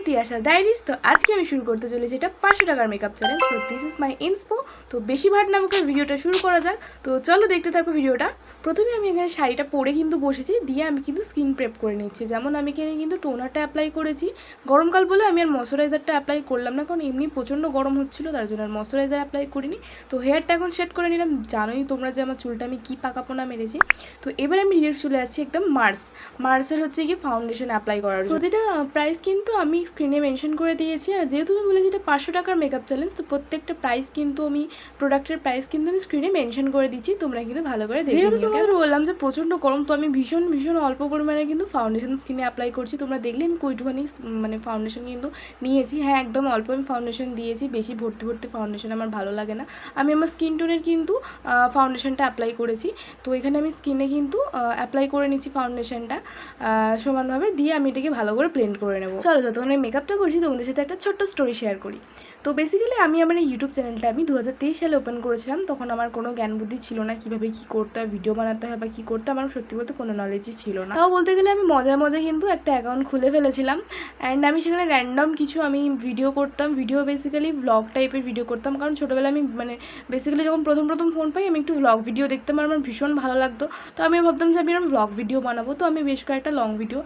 Tiyasha diaries. তো আজকে আমি শুরু করতে চলেছি এটা 500 টাকার মেকআপ চ্যালেঞ্জ। তো দিস ইজ মাই ইন্সপো। তো বেশি ভাট না বকে ভিডিওটা শুরু করা যাক। তো চলো দেখতে থাকো ভিডিওটা। প্রথমে আমি এখানে শাড়িটা পরে কিন্তু বসেছি, দিয়ে আমি কিন্তু স্কিন প্রেপ করে নিচ্ছি। যেমন আমি এখানে কিন্তু টোনারটা অ্যাপ্লাই করেছি, গরমকাল বলে আমি আর ময়শ্চারাইজারটা অ্যাপ্লাই করলাম না, কারণ এমনি প্রচণ্ড গরম হচ্ছিলো, তার জন্য আর ময়শ্চারাইজার অ্যাপ্লাই করিনি। তো হেয়ারটা এখন সেট করে নিলাম। জানোই তোমরা যে আমার চুলটা আমি কী পাকাপোনা মেরেছি। তো এবার আমি ডিরেক্ট চলে আসছি একদম মার্সের হচ্ছে কি ফাউন্ডেশন অ্যাপ্লাই করার। প্রতিটা প্রাইস কিন্তু আমি স্ক্রিনে মেনশন করে দিয়েছি। আর যেহেতু আমি বলেছি এটা 500 টাকার মেকআপ চ্যালেঞ্জ, তো প্রত্যেকটা প্রাইস কিন্তু আমি প্রোডাক্টের প্রাইস কিন্তু আমি স্ক্রিনে মেনশন করে দিচ্ছি, তোমরা কিন্তু ভালো করে দেখে নিও। যেহেতু তোমাদের বললাম যে প্রচণ্ড গরম, তো আমি ভীষণ অল্প পরিমাণে কিন্তু ফাউন্ডেশন স্কিনে অ্যাপ্লাই করছি। তোমরা দেখলে আমি কইটুখানি মানে ফাউন্ডেশন কিন্তু নিয়েছি। হ্যাঁ, একদম অল্প আমি ফাউন্ডেশন দিয়েছি, বেশি ভর্তি ফাউন্ডেশন আমার ভালো লাগে না। আমি আমার স্কিন টোনের কিন্তু ফাউন্ডেশনটা অ্যাপ্লাই করেছি। তো এখানে আমি স্কিনে কিন্তু অ্যাপ্লাই করে নিচ্ছি ফাউন্ডেশনটা সমানভাবে, দিয়ে আমি এটাকে ভালো করে ব্লেন্ড করে নেবো। চলো, যতক্ষণ আমি মেকআপটা করছি তোমাদের সাথে একটা ছোট্ট স্টোরি শেয়ার করি। তো বেসিক্যালি আমি আমার এই ইউটিউব চ্যানেলটা আমি 2023 সালে ওপেন করেছিলাম। তখন আমার কোনো জ্ঞান বুদ্ধি ছিল না কীভাবে কী করতে হয়, ভিডিও বানাতে হয় বা কী করতে, আমার সত্যি বলতে কোনো নলেজই ছিল না। তাও বলতে গেলে আমি মজায় কিন্তু একটা অ্যাকাউন্ট খুলে ফেলেছিলাম। অ্যান্ড আমি সেখানে র্যান্ডম কিছু আমি ভিডিও করতাম, বেসিক্যালি ভ্লগ টাইপের ভিডিও করতাম। কারণ ছোটোবেলায় আমি মানে বেসিক্যালি যখন প্রথম ফোন পাই আমি একটু ভ্লগ ভিডিও দেখতাম, আর আমার ভীষণ ভালো লাগতো। তো আমি ভাবতাম যে আমি এরকম ভ্লগ ভিডিও বানাবো। তো আমি বেশ কয়েকটা লং ভিডিও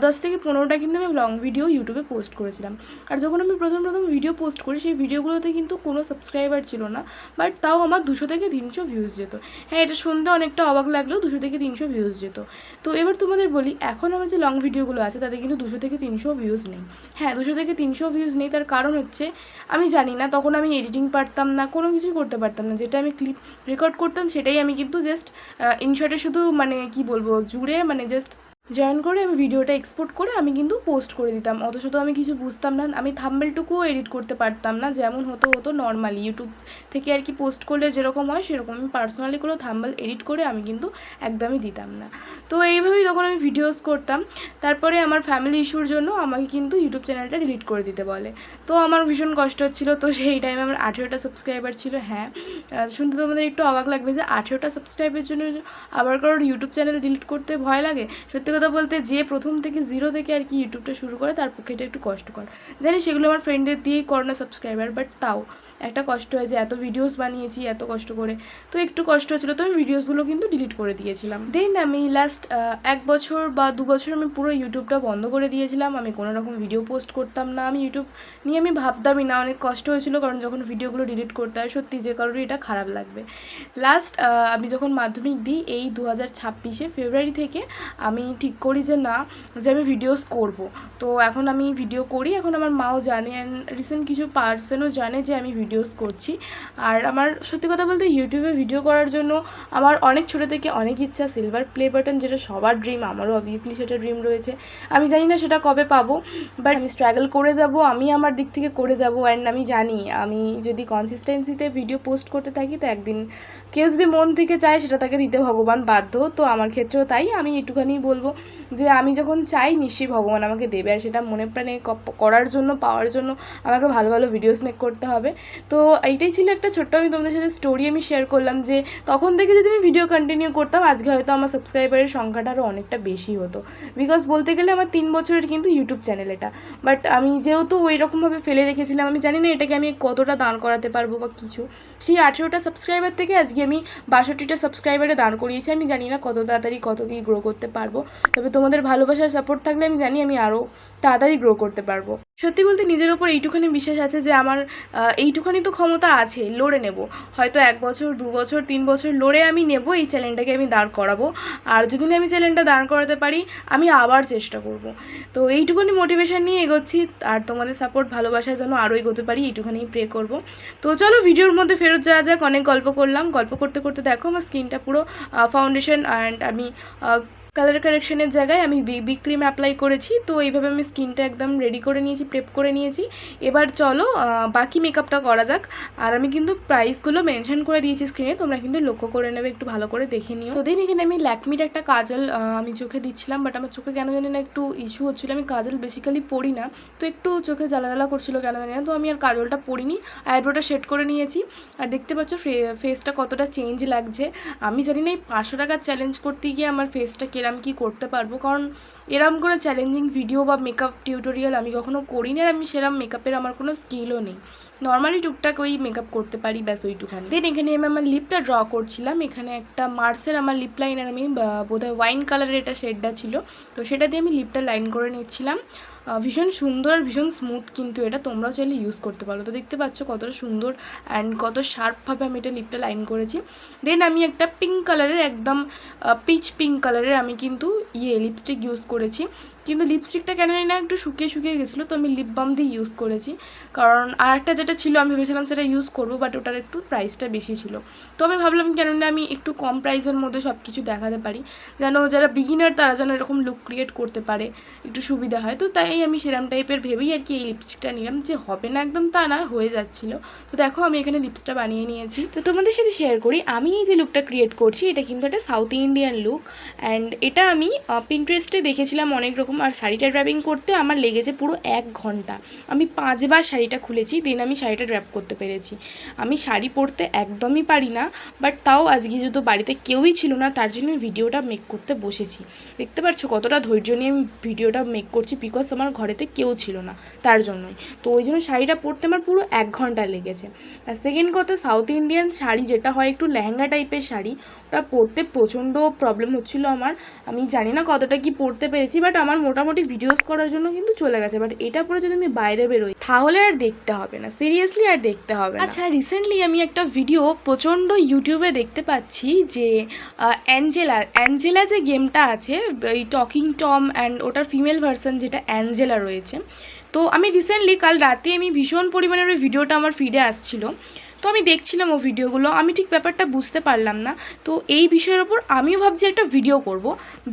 10 থেকে 15টা কিন্তু আমি লং ভিডিও ইউটিউবে পোস্ট করেছিলাম। আর যখন আমি প্রথম ভিডিও পোস্ট করি, সেই ভিডিওগুলোতে কিন্তু কোনো সাবস্ক্রাইবার ছিল না, বাট তাও আমার 200 থেকে 300 ভিউজ যেত। হ্যাঁ, এটা শুনতে অনেকটা অবাক লাগলেও 200 থেকে 300 ভিউজ যেত। তো এবার তোমাদের বলি, এখন আমার যে লং ভিডিওগুলো আছে তাতে কিন্তু 200 থেকে 300 ভিউজ নেই। হ্যাঁ, 200 থেকে 300 ভিউজ নেই, তার কারণ হচ্ছে আমি জানি না, তখন আমি এডিটিং পারতাম না, কোনো কিছুই করতে পারতাম না। যেটা আমি ক্লিপ রেকর্ড করতাম সেটাই আমি কিন্তু জাস্ট ইনশর্টে শুধু মানে কি বলবো জুড়ে মানে জাস্ট জয়েন করে আমি ভিডিওটা এক্সপোর্ট করে আমি কিন্তু পোস্ট করে দিতাম। অথচ তো আমি কিছু বুঝতাম না, আমি থাম্বনেলটুকুও এডিট করতে পারতাম না। যেমন হতো নর্মালি ইউটিউব থেকে আর কি পোস্ট করলে যেরকম হয় সেরকম আমি পার্সোনালি কোনো থাম্বনেল এডিট করে আমি কিন্তু একদমই দিতাম না। তো এইভাবেই তখন আমি ভিডিওস করতাম। তারপরে আমার ফ্যামিলি ইস্যুর জন্য আমাকে কিন্তু ইউটিউব চ্যানেলটা ডিলিট করে দিতে বলে। তো আমার ভীষণ কষ্ট হচ্ছিলো। তো সেই টাইমে আমার 18টা সাবস্ক্রাইবার ছিল। হ্যাঁ, শুনতে তোমাদের একটু অবাক লাগবে যে 18টা সাবস্ক্রাইবের জন্য আবার কারোর ইউটিউব চ্যানেল ডিলিট করতে ভয় লাগে। সত্যি কথা বলতে, যে প্রথম থেকে জিরো থেকে আর কি ইউটিউবটা শুরু করে তার পক্ষে এটা একটু কষ্টকর। জানি সেগুলো আমার ফ্রেন্ডদের দিয়েই করোনা সাবস্ক্রাইবার, বাট তাও একটা কষ্ট হয় যে এত ভিডিওস বানিয়েছি এত কষ্ট করে, তো একটু কষ্ট হচ্ছিলো। তো আমি ভিডিওসগুলো কিন্তু ডিলিট করে দিয়েছিলাম। দেন আমি লাস্ট 1 বছর বা 2 বছর আমি পুরো ইউটিউবটা বন্ধ করে দিয়েছিলাম। আমি কোনো রকম ভিডিও পোস্ট করতাম না। আমি ইউটিউব নিয়ে আমি ভাবতামই না। অনেক কষ্ট হয়েছিল, কারণ যখন ভিডিওগুলো ডিলিট করতে হয় সত্যি যে কারোরই এটা খারাপ লাগবে। লাস্ট আমি যখন মাধ্যমিক দিই এই 2026 ফেব্রুয়ারি থেকে আমি ঠিক করি যে না, যে আমি ভিডিওস করব। তো এখন আমি ভিডিও করি, এখন আমার মাও জানে, অ্যান্ড রিসেন্ট কিছু পার্সনও জানে যে আমি ভিডিওস করছি। আর আমার সত্যি কথা বলতে ইউটিউবে ভিডিও করার জন্য আমার অনেক ছোটো থেকে অনেক ইচ্ছা। সিলভার প্লে বাটন যেটা সবার ড্রিম, আমারও অবভিয়াসলি সেটা ড্রিম রয়েছে। আমি জানি না সেটা কবে পাবো, বাট আমি স্ট্রাগল করে যাব, আমি আমার দিক থেকে করে যাব। অ্যান্ড আমি জানি আমি যদি কনসিস্টেন্সিতে ভিডিও পোস্ট করতে থাকি তো একদিন কেউ যদি মন থেকে চায় সেটা তাকে দিতে ভগবান বাধ্য। তো আমার ক্ষেত্রেও তাই। আমি একটুখানি বলবো যে আমি যখন চাই নিশ্চয়ই ভগবান আমাকে দেবে, আর সেটা মনে প্রাণে করার জন্য পাওয়ার জন্য আমাকে ভালো ভিডিওস মেক করতে হবে। তো এইটাই ছিল একটা ছোট্ট আমি তোমাদের সাথে স্টোরি আমি শেয়ার করলাম, যে তখন থেকে যদি আমি ভিডিও কন্টিনিউ করতাম আজকে হয়তো আমার সাবস্ক্রাইবারের সংখ্যাটা আরও অনেকটা বেশি হতো। বিকজ বলতে গেলে আমার 3 বছরের কিন্তু ইউটিউব চ্যানেল এটা, বাট আমি যেহেতু ওই রকমভাবে ফেলে রেখেছিলাম, আমি জানি না এটাকে আমি কতটা দান করাতে পারবো বা কিছু। সেই 18টা সাবস্ক্রাইবার থেকে আজকে আমি 62টা সাবস্ক্রাইবারে দান করিয়েছি। আমি জানি না কত তাড়াতাড়ি কত কী গ্রো করতে পারবো, তবে তোমাদের ভালোবাসার সাপোর্ট থাকলে আমি জানি আমি আরও তাড়াতাড়ি গ্রো করতে পারবো। সত্যি বলতে নিজের ওপর এইটুখানি বিশ্বাস আছে যে আমার এইটুখানি তো ক্ষমতা আছে, লড়ে নেব। হয়তো 1 বছর 2 বছর 3 বছর লড়ে আমি নেব, এই চ্যালেঞ্জটাকে আমি দাঁড় করাবো। আর যেদিন আমি চ্যালেঞ্জটা দাঁড় করাতে পারি আমি আবার চেষ্টা করব। তো এইটুখানি মোটিভেশন নিয়ে এগোচ্ছি, আর তোমাদের সাপোর্ট ভালোবাসায় যেন আরও এগোতে পারি এইটুখানি প্রে করব। তো চলো ভিডিওর মধ্যে ফেরত যাওয়া যাক। অনেক গল্প করলাম, গল্প করতে দেখো আমার স্কিনটা পুরো ফাউন্ডেশন অ্যান্ড আমি কালার কারেকশনের জায়গায় আমি বিবি ক্রিম অ্যাপ্লাই করেছি। তো এইভাবে আমি স্কিনটা একদম রেডি করে নিয়েছি, প্রেপ করে নিয়েছি। এবার চলো বাকি মেকআপটা করা যাক। আর আমি কিন্তু প্রাইসগুলো মেনশন করে দিয়েছি স্ক্রিনে, তোমরা কিন্তু লক্ষ্য করে নেবে, একটু ভালো করে দেখে নিও। তো দিন এখানে আমি ল্যাকমির একটা কাজল আমি চোখে দিচ্ছিলাম, বাট আমার চোখে কেন জানি না একটু ইস্যু হচ্ছিলো। আমি কাজল বেসিক্যালি পরি না, তো একটু চোখে জ্বালা করছিলো কেন জানি না। তো আমি আর কাজলটা পরিনি, আইব্রোটা শেড করে নিয়েছি। আর দেখতে পাচ্ছ ফেসটা কতটা চেঞ্জ লাগছে। আমি জানি না এই 500 টাকার চ্যালেঞ্জ করতে গিয়ে আমার ফেসটা এরম কি করতে পারবো, কারণ এরম কোনো চ্যালেঞ্জিং ভিডিও বা মেকআপ টিউটোরিয়াল আমি কখনো করিনি, আর আমি সেরম মেকআপের আমার কোনো স্কিলও নেই। নর্মালি টুকটাক ওই মেকআপ করতে পারি, ব্যাস ওইটুখানি। দেন এখানে আমি আমার লিপটা ড্র করছিলাম। এখানে একটা মার্সের আমার লিপ লাইনার, আমি বোধহয় ওয়াইন কালারের এটা শেডটা ছিল, তো সেটা দিয়ে আমি লিপটা লাইন করে নিচ্ছিলাম। ভীষণ সুন্দর, ভীষণ স্মুথ, কিন্তু এটা তোমরাও চাইলে ইউজ করতে পারো। তো দেখতে পাচ্ছ কতটা সুন্দর অ্যান্ড কত শার্পভাবে আমি এটা লিপটা লাইন করেছি। দেন আমি একটা পিঙ্ক কালারের, একদম পিচ পিঙ্ক কালারের আমি কিন্তু লিপস্টিক ইউজ করেছি, কিন্তু লিপস্টিকটা কেন জানি না একটু শুকিয়ে শুকিয়ে গেছিলো, তো আমি লিপ বাম দিয়ে ইউজ করেছি। কারণ আর একটা যেটা ছিল আমি ভেবেছিলাম সেটা ইউজ করবো, বাট ওটার একটু প্রাইসটা বেশি ছিল। তো আমি ভাবলাম কেন না আমি একটু কম প্রাইসের মধ্যে সব কিছু দেখাতে পারি, যেন যারা বিগিনার তারা যেন এরকম লুক ক্রিয়েট করতে পারে, একটু সুবিধা হয়। তো তাই আমি সেরাম টাইপের ভেবেই আর কি এই লিপস্টিকটা নিলাম। যে হবে না একদম তা না, হয়ে যাচ্ছিলো। তো দেখো আমি এখানে লিপসটা বানিয়ে নিয়েছি। তো তোমাদের সাথে শেয়ার করি, আমি এই যে লুকটা ক্রিয়েট করছি এটা কিন্তু একটা সাউথ ইন্ডিয়ান লুক, অ্যান্ড এটা আমি পিন্টারেস্টে দেখেছিলাম অনেক রকম। আর শাড়িটা ড্র্যাপিং করতে আমার লেগেছে পুরো 1 ঘন্টা। আমি 5 বার শাড়িটা খুলেছি, দেন আমি শাড়িটা ড্র্যাপ করতে পেরেছি। আমি শাড়ি পরতে একদমই পারি না, বাট তাও আজকে যেহেতু বাড়িতে কেউই ছিল না তার জন্য ভিডিওটা মেক করতে বসেছি। দেখতে পাচ্ছ কতটা ধৈর্য নিয়ে আমি ভিডিওটা মেক করছি, বিকজ আমার ঘরেতে কেউ ছিল না তার জন্যই। তো ওই জন্য শাড়িটা পরতে আমার পুরো 1 ঘন্টা লেগেছে। আর সেকেন্ড কথা, সাউথ ইন্ডিয়ান শাড়ি যেটা হয় একটু লেহেঙ্গা টাইপের শাড়ি, ওটা পরতে প্রচণ্ড প্রবলেম হচ্ছিলো আমার। আমি জানি না কতটা কি পরতে পেরেছি, বাট আমার মোটামুটি ভিডিওস করার জন্য কিন্তু চলে গেছে। বাট এটা পরে যদি আমি বাইরে বেরোই তাহলে আর দেখতে হবে না, সিরিয়াসলি আর দেখতে হবে না। আচ্ছা, রিসেন্টলি আমি একটা ভিডিও প্রচণ্ড ইউটিউবে দেখতে পাচ্ছি যে অ্যাঞ্জেলা যে গেমটা আছে, এই টকিং টম অ্যান্ড ওটার ফিমেল ভার্সন যেটা অ্যাঞ্জেলা রয়েছে। তো আমি রিসেন্টলি কাল রাতে আমি ভীষণ পরিমাণের ওই ভিডিওটা আমার ফিডে আসছিলো, তো আমি দেখছিলাম ও ভিডিওগুলো, আমি ঠিক ব্যাপারটা বুঝতে পারলাম না। তো এই বিষয়ের ওপর আমিও ভাবছি একটা ভিডিও করব।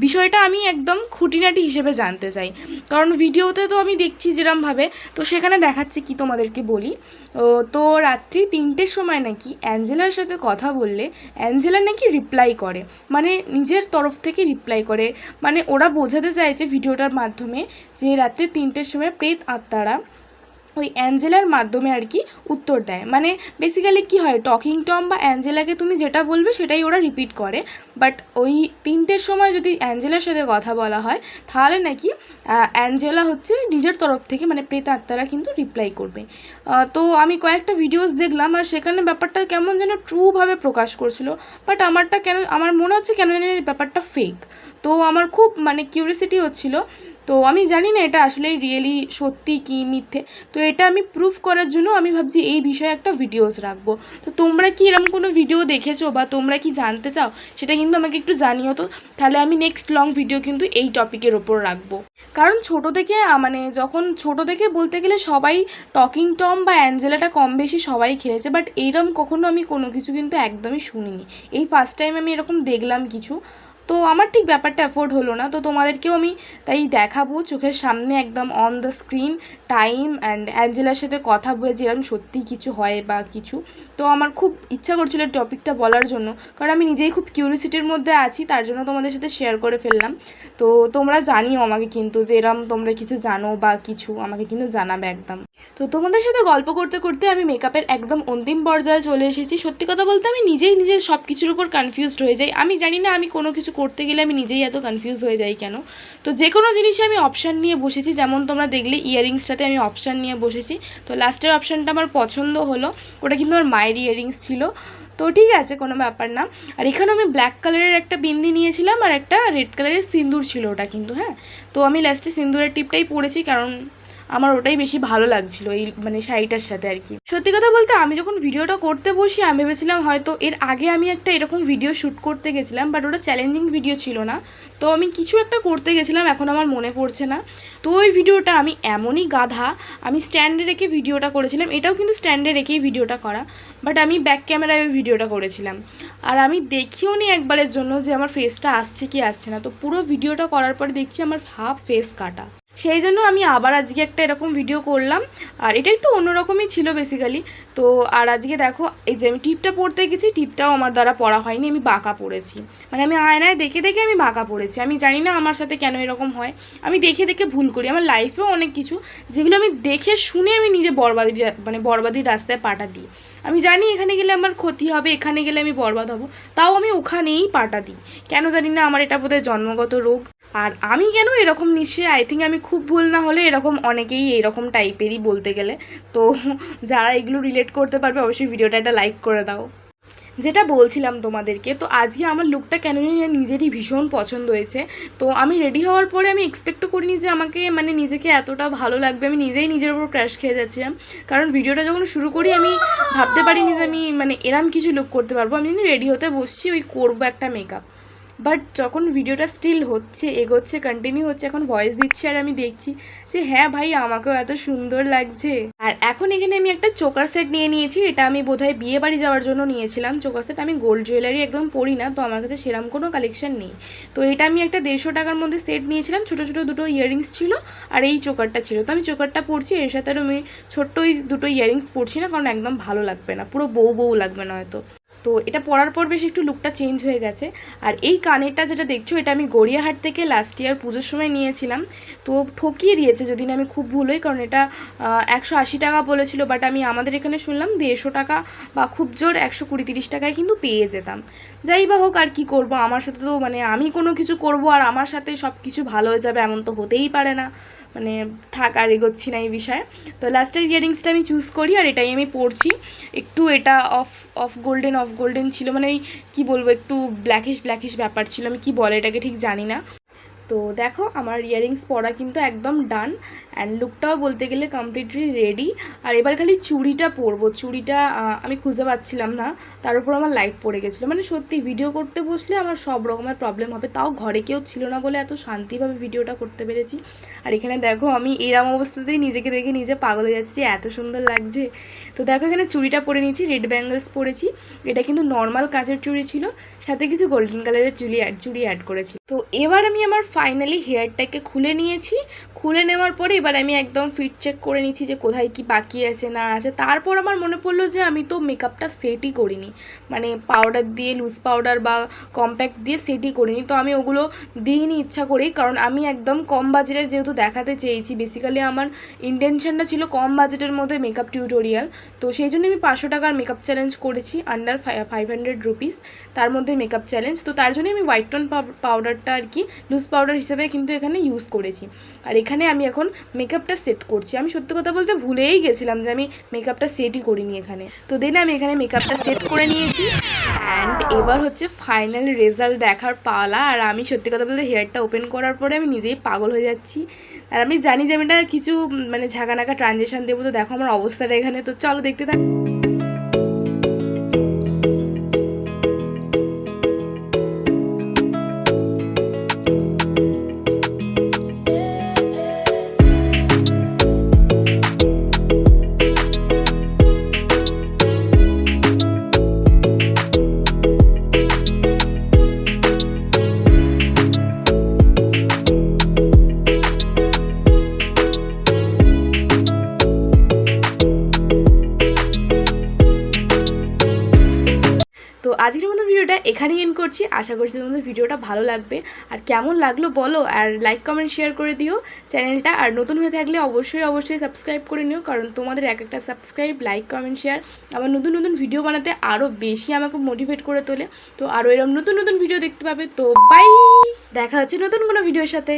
বিষয়টা আমি একদম খুঁটিনাটি হিসেবে জানতে চাই, কারণ ভিডিওতে তো আমি দেখছি যেরমভাবে, তো সেখানে দেখাচ্ছে কি তোমাদেরকে বলি। তো রাত্রি 3টের সময় নাকি অ্যাঞ্জেলার সাথে কথা বললে অ্যাঞ্জেলা নাকি রিপ্লাই করে, মানে নিজের তরফ থেকে রিপ্লাই করে। মানে ওরা বোঝাতে চাইছে ভিডিওটার মাধ্যমে যে রাত্রি 3টের সময় প্রেত আত্মারা ওই অ্যাঞ্জেলার মাধ্যমে আর কি উত্তর দেয়। মানে বেসিক্যালি কি হয়, টকিং টম বা অ্যাঞ্জেলাকে তুমি যেটা বলবে সেটাই ওরা রিপিট করে, বাট ওই 3টের সময় যদি অ্যাঞ্জেলার সাথে কথা বলা হয় তাহলে নাকি অ্যাঞ্জেলা হচ্ছে নিজের তরফ থেকে, মানে প্রেতাত্মারা কিন্তু রিপ্লাই করবে। তো আমি কয়েকটা ভিডিওস দেখলাম, আর সেখানে ব্যাপারটা কেমন যেন ট্রুভাবে প্রকাশ করছিল, বাট আমার মনে হচ্ছে কেন যেন ব্যাপারটা ফেক। তো আমার খুব মানে কিউরিয়াসিটি হচ্ছিল। তো আমি জানি না এটা আসলে রিয়েলি সত্যি কি মিথ্যে, তো এটা আমি প্রুফ করার জন্য আমি ভাবছি এই বিষয়ে একটা ভিডিওস রাখবো। তো তোমরা কি এরকম কোনো ভিডিও দেখেছো বা তোমরা কি জানতে চাও সেটা কিন্তু আমাকে একটু জানিও। তো তাহলে আমি নেক্সট লং ভিডিও কিন্তু এই টপিকের ওপর রাখবো। কারণ ছোটো থেকে যখন ছোটো থেকে বলতে গেলে সবাই টকিং টম বা অ্যাঞ্জেলাটা কম বেশি সবাই খেলেছে, বাট এইরকম কখনো আমি কোনো কিছু কিন্তু একদমই শুনিনি। এই ফার্স্ট টাইম আমি এরকম দেখলাম কিছু, তো আমার ঠিক ব্যাপারটা অ্যাফোর্ড হলো না। তো তোমাদেরকেও আমি তাই দেখাবো চোখের সামনে একদম on the screen time and অ্যাঞ্জেলার সাথে কথা বলে যে এরকম সত্যি কিছু হয় বা কিছু। তো আমার খুব ইচ্ছা করছিল টপিকটা বলার জন্য, কারণ আমি নিজেই খুব কিউরিয়াসিটির মধ্যে আছি, তার জন্য তোমাদের সাথে শেয়ার করে ফেললাম। তো তোমরা জানিও আমাকে কিন্তু যে এরম তোমরা কিছু জানো বা কিছু আমাকে কিন্তু জানাবে একদম। তো তোমাদের সাথে গল্প করতে করতে আমি মেকআপের একদম অন্তিম পর্যায়ে চলে এসেছি। সত্যি কথা বলতে আমি নিজেই সব কিছুর উপর কনফিউজড হয়ে যাই। আমি জানি না আমি কোনো কিছু করতে গেলে আমি নিজেই এত কনফিউজ হয়ে যাই কেন। তো যে কোনো জিনিসে আমি অপশান নিয়ে বসেছি, যেমন তোমরা দেখলে ইয়ারিংসটাতে আমি অপশান নিয়ে বসেছি। তো লাস্টের অপশানটা আমার পছন্দ হলো, ওটা কিন্তু আমার মায়ের ইয়ারিংস ছিল। তো ঠিক আছে, কোনো ব্যাপার না। আর এখানে আমি ব্ল্যাক কালারের একটা বিন্দি নিয়েছিলাম, আর একটা রেড কালারের সিঁদুর ছিল ওটা কিন্তু, হ্যাঁ। তো আমি লাস্টে সিঁদুরের টিপটাই পরেছি, কারণ আমার ওটাই বেশি ভালো লাগছিলো এই মানে শাড়িটার সাথে আর কি। সত্যি কথা বলতে আমি যখন ভিডিওটা করতে বসি আমি ভেবেছিলাম হয়তো এর আগে আমি একটা এরকম ভিডিও শ্যুট করতে গেছিলাম, বাট ওটা চ্যালেঞ্জিং ভিডিও ছিল না। তো আমি কিছু একটা করতে গেছিলাম, এখন আমার মনে পড়ছে না। তো ওই ভিডিওটা আমি এমনই গাধা, আমি স্ট্যান্ডে রেখে ভিডিওটা করেছিলাম। এটাও কিন্তু স্ট্যান্ডে রেখেই ভিডিওটা করা, বাট আমি ব্যাক ক্যামেরায় ওই ভিডিওটা করেছিলাম। আর আমি দেখিও নি একবারের জন্য যে আমার ফেসটা আসছে কি আসছে না। তো পুরো ভিডিওটা করার পরে দেখছি আমার হাফ ফেস কাটা। সেই জন্য আমি আবার আজকে একটা এরকম ভিডিও করলাম। আর এটা একটু অন্যরকমই ছিল বেসিক্যালি। তো আর আজকে দেখো এই যে আমি টিপটা পরতে গেছি, টিপটাও আমার দ্বারা পরা হয়নি, আমি বাঁকা পড়েছি। মানে আমি আয়নায় দেখে দেখে আমি বাঁকা পড়েছি। আমি জানি না আমার সাথে কেন এরকম হয়, আমি দেখে দেখে ভুল করি। আমার লাইফেও অনেক কিছু যেগুলো আমি দেখে শুনে আমি নিজে বরবাদির রাস্তায় পাটা দিই। আমি জানি এখানে গেলে আমার ক্ষতি হবে, এখানে গেলে আমি বরবাদ হব, তাও আমি ওখানেই পাটা দিই। কেন জানি না, আমার এটা বোধহয় জন্মগত রোগ। আর আমি কেন এরকম, নিশ্চয়ই আই থিঙ্ক আমি খুব ভুল না হলে এরকম অনেকেই এরকম টাইপেরই বলতে গেলে। তো যারা এগুলো রিলেট করতে পারবে অবশ্যই ভিডিওটা একটা লাইক করে দাও। যেটা বলছিলাম তোমাদেরকে, তো আজকে আমার লুকটা কেন জানি না নিজেরই ভীষণ পছন্দ হয়েছে। তো আমি রেডি হওয়ার পরে আমি এক্সপেক্টও করিনি যে আমাকে মানে নিজেকে এতটা ভালো লাগবে। আমি নিজেই নিজের উপর ক্র্যাশ খেয়ে যাচ্ছিলাম, কারণ ভিডিওটা যখন শুরু করি আমি ভাবতে পারিনি যে আমি মানে এরম কিছু লুক করতে পারবো। আমি জানি রেডি হতে বসছি, ওই করবো একটা মেকআপ। বাট যখন ভিডিওটা স্টিল হচ্ছে, এগোচ্ছে, কন্টিনিউ হচ্ছে, এখন ভয়েস দিচ্ছি আর আমি দেখছি যে হ্যাঁ ভাই আমাকেও এত সুন্দর লাগছে। আর এখন এখানে আমি একটা চোকার সেট নিয়ে নিয়েছি। এটা আমি বোধহয় বিয়ে বাড়ি যাওয়ার জন্য নিয়েছিলাম চোকার সেট। আমি গোল্ড জুয়েলারি একদম পরি না, তো আমার কাছে সেরকম কোনো কালেকশন নেই। তো এটা আমি একটা 150 টাকার মধ্যে সেট নিয়েছিলাম। ছোটো ছোটো দুটো ইয়াররিংস ছিল আর এই চোকারটা ছিল। তো আমি চোকারটা পরছি, এর সাথে আর আমি ছোট্ট ওই দুটো ইয়াররিংস পরছি না, কারণ একদম ভালো লাগবে না, পুরো বউ বউ লাগবে না হয়তো। তো এটা পরার পর বেশ একটু লুকটা চেঞ্জ হয়ে গেছে। আর এই কানেরটা যেটা দেখছো, এটা আমি গড়িয়াহাট থেকে লাস্ট ইয়ার পুজোর সময় নিয়েছিলাম। তো ঠকিয়ে দিয়েছে যদি না আমি খুব ভুল হই, কারণ এটা 180 টাকা বলেছিল, বাট আমি আমাদের এখানে শুনলাম 150 টাকা বা খুব জোর 120-130 টাকায় কিন্তু পেয়ে যেতাম। যাই বা হোক, আর কি করব, আমার সাথে তো মানে আমি কোনো কিছু করব আর আমার সাথে সব কিছু ভালো হয়ে যাবে এমন তো হতেই পারে না। মানে থাক, আর এগোচ্ছি না এই বিষয়ে। তো লাস্টের ইয়াররিংসটা আমি চুজ করি আর এটাই আমি পরছি। একটু এটা অফ গোল্ডেন ছিল, মানে ওই কী বলবো, একটু ব্ল্যাকিশ ব্যাপার ছিল, আমি কি বলে এটাকে ঠিক জানি না। তো দেখো আমার ইয়াররিংস পরা কিন্তু একদম ডান, অ্যান্ড লুকটাও বলতে গেলে কমপ্লিটলি রেডি। আর এবার খালি চুড়িটা পরবো। চুড়িটা আমি খুঁজে পাচ্ছিলাম না, তার উপর আমার লাইট পড়ে গেছিলো। মানে সত্যি ভিডিও করতে বসলে আমার সব রকমের প্রবলেম হবে, তাও ঘরে কেউ ছিল না বলে এত শান্তিভাবে ভিডিওটা করতে পেরেছি। আর এখানে দেখো আমি এরম অবস্থাতেই নিজেকে দেখে নিজে পাগল হয়ে যাচ্ছি, এত সুন্দর লাগছে। তো দেখো এখানে চুড়িটা পরে নিয়েছি, রেড ব্যাঙ্গলস পরেছি। এটা কিন্তু নর্মাল কাঁচের চুড়ি ছিল, সাথে কিছু গোল্ডেন কালারের চুড়ি অ্যাড করেছি। তো এবার আমি আমার ফাইনালি হেয়ারটাকে খুলে নিয়েছি। খুলে নেওয়ার পরে এবার আমি একদম ফিট চেক করে নিচ্ছি যে কোথায় কি বাকি আছে না আছে। তারপর আমার মনে পড়লো যে আমি তো মেকআপটা সেটই করিনি, মানে পাউডার দিয়ে, লুজ পাউডার বা কম্প্যাক্ট দিয়ে সেটই করিনি। তো আমি ওগুলো দিইনি ইচ্ছা করেই, কারণ আমি একদম কম বাজেটে যেহেতু দেখাতে চেয়েছি। বেসিক্যালি আমার ইন্টেনশনটা ছিল কম বাজেটের মধ্যে মেকআপ টিউটোরিয়াল। তো সেই জন্য আমি 500 টাকার মেকআপ চ্যালেঞ্জ করেছি, আন্ডার 500 রুপিস, তার মধ্যে মেকআপ চ্যালেঞ্জ। তো তার জন্য আমি হোয়াইট টোন পাউডারটা আর কি লুজ পাউডার হিসেবে কিন্তু এখানে ইউজ করেছি। আর এখানে আমি এখন মেকআপটা সেট করছি। আমি সত্যি কথা বলতে ভুলেই গেছিলাম যে আমি মেকআপটা সেটই করিনি এখানে। তো দেন আমি এখানে মেকআপটা সেট করে নিয়েছি, অ্যান্ড এবার হচ্ছে ফাইনাল রেজাল্ট দেখার পালা। আর আমি সত্যি কথা বলতে হেয়ারটা ওপেন করার পরে আমি নিজেই পাগল হয়ে যাচ্ছি। আর আমি জানি যে আমি এটা কিছু মানে ঝাঁকানাকা ট্রানজেকশন দেবো। তো দেখো আমার অবস্থাটা এখানে, তো চলো দেখতে থাক। তো আজকের মতো ভিডিওটা এখানেই এন্ড করছি। আশা করছি তোমাদের ভিডিওটা ভালো লাগবে। আর কেমন লাগলো বলো, আর লাইক কমেন্ট শেয়ার করে দিও চ্যানেলটা। আর নতুন হয়ে থাকলে অবশ্যই সাবস্ক্রাইব করে নিও, কারণ তোমাদের একটা সাবস্ক্রাইব, লাইক, কমেন্ট, শেয়ার আমার নতুন ভিডিও বানাতে আরও বেশি আমাকে মোটিভেট করে তোলে। তো আরও এরকম নতুন ভিডিও দেখতে পাবে। তো বাই, দেখা হচ্ছে নতুন কোনো ভিডিওর সাথে।